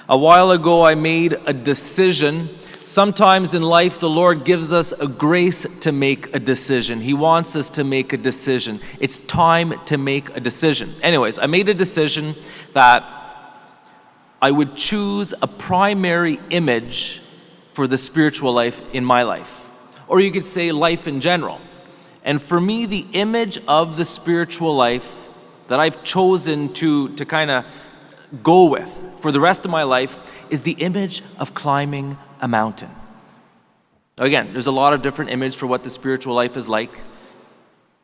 A while ago, I made a decision. Sometimes in life, the Lord gives us a grace to make a decision. He wants us to make a decision. It's time to make a decision. Anyways, I made a decision that I would choose a primary image for the spiritual life in my life. Or you could say life in general. And for me, the image of the spiritual life that I've chosen to kind of go with for the rest of my life is the image of climbing a mountain. Again, there's a lot of different images for what the spiritual life is like.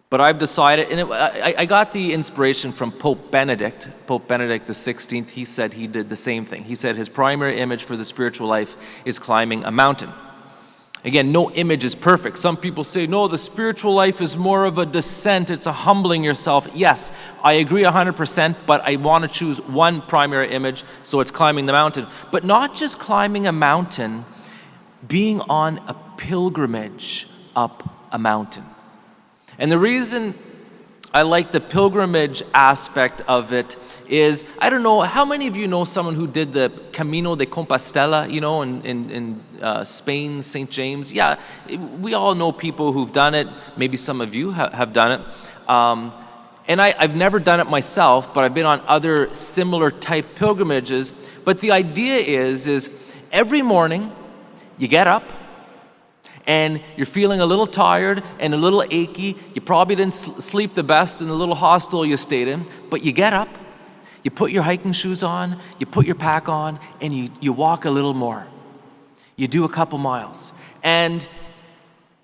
But I've decided, and I got the inspiration from Pope Benedict the 16th. He said he did the same thing. He said his primary image for the spiritual life is climbing a mountain. Again, no image is perfect. Some people say, no, the spiritual life is more of a descent. It's a humbling yourself. Yes, I agree 100%, but I want to choose one primary image, so it's climbing the mountain. But not just climbing a mountain, being on a pilgrimage up a mountain. And the reason I like the pilgrimage aspect of it is, I don't know, how many of you know someone who did the Camino de Compostela, in Spain, St. James? Yeah, we all know people who've done it. Maybe some of you have done it. And I've never done it myself, but I've been on other similar type pilgrimages. But the idea is every morning you get up, and you're feeling a little tired and a little achy. You probably didn't sleep the best in the little hostel you stayed in, but you get up, you put your hiking shoes on, you put your pack on, and you walk a little more. You do a couple miles. And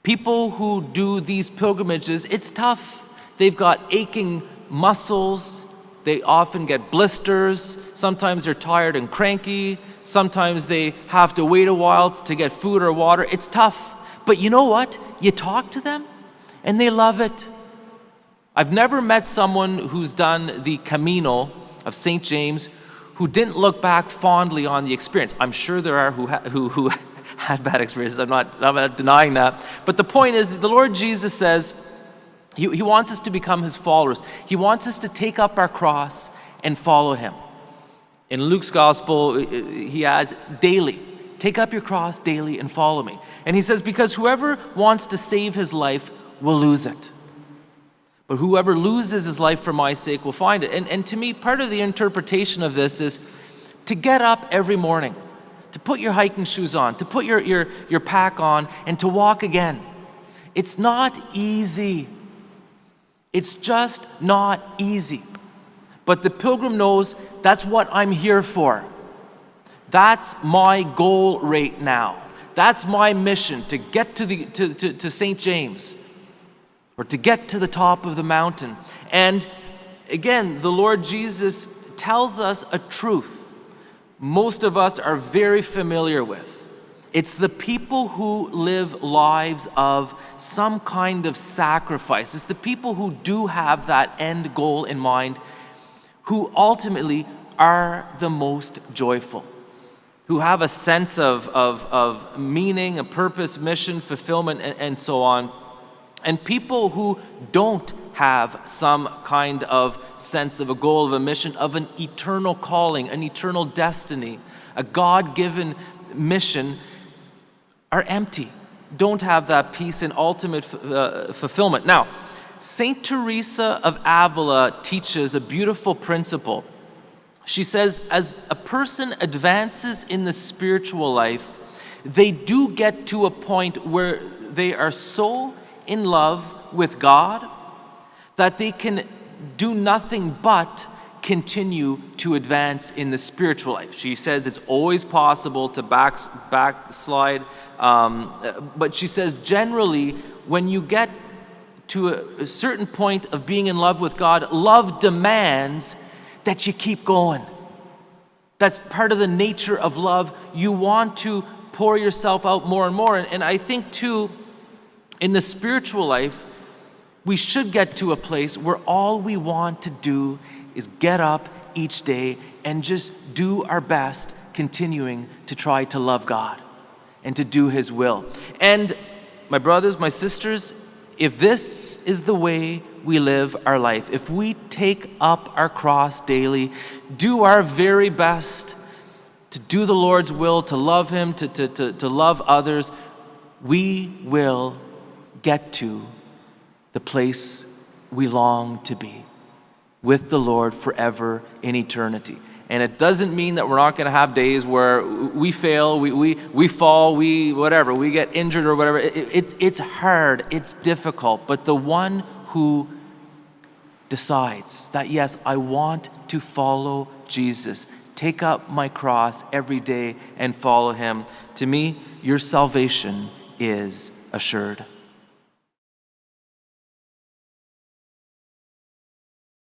people who do these pilgrimages, it's tough. They've got aching muscles. They often get blisters. Sometimes they're tired and cranky. Sometimes they have to wait a while to get food or water. It's tough. But you know what? You talk to them, and they love it. I've never met someone who's done the Camino of St. James who didn't look back fondly on the experience. I'm sure there are who had bad experiences. I'm not denying that. But the point is, the Lord Jesus says he wants us to become his followers. He wants us to take up our cross and follow him. In Luke's gospel, he adds, daily. Take up your cross daily and follow me. And he says, because whoever wants to save his life will lose it. But whoever loses his life for my sake will find it. And to me, part of the interpretation of this is to get up every morning, to put your hiking shoes on, to put your pack on, and to walk again. It's not easy. It's just not easy. But the pilgrim knows that's what I'm here for. That's my goal right now. That's my mission, to get to St. James, or to get to the top of the mountain. And again, the Lord Jesus tells us a truth most of us are very familiar with. It's the people who live lives of some kind of sacrifice. It's the people who do have that end goal in mind, who ultimately are the most joyful, who have a sense of meaning, a purpose, mission, fulfillment, and so on. And people who don't have some kind of sense of a goal, of a mission, of an eternal calling, an eternal destiny, a God-given mission, are empty, don't have that peace and ultimate fulfillment. Now, Saint Teresa of Avila teaches a beautiful principle. She says, as a person advances in the spiritual life, they do get to a point where they are so in love with God that they can do nothing but continue to advance in the spiritual life. She says it's always possible to backslide, but she says generally when you get to a certain point of being in love with God, love demands that you keep going. That's part of the nature of love. You want to pour yourself out more and more. And I think too, in the spiritual life, we should get to a place where all we want to do is get up each day and just do our best, continuing to try to love God and to do His will. And my brothers, my sisters, if this is the way we live our life, if we take up our cross daily, do our very best to do the Lord's will, to love Him, to love others, we will get to the place we long to be, with the Lord forever in eternity. And it doesn't mean that we're not going to have days where we fail, we fall, we get injured or whatever. It's hard, it's difficult. But the one who decides that, yes, I want to follow Jesus, take up my cross every day and follow Him, to me, your salvation is assured.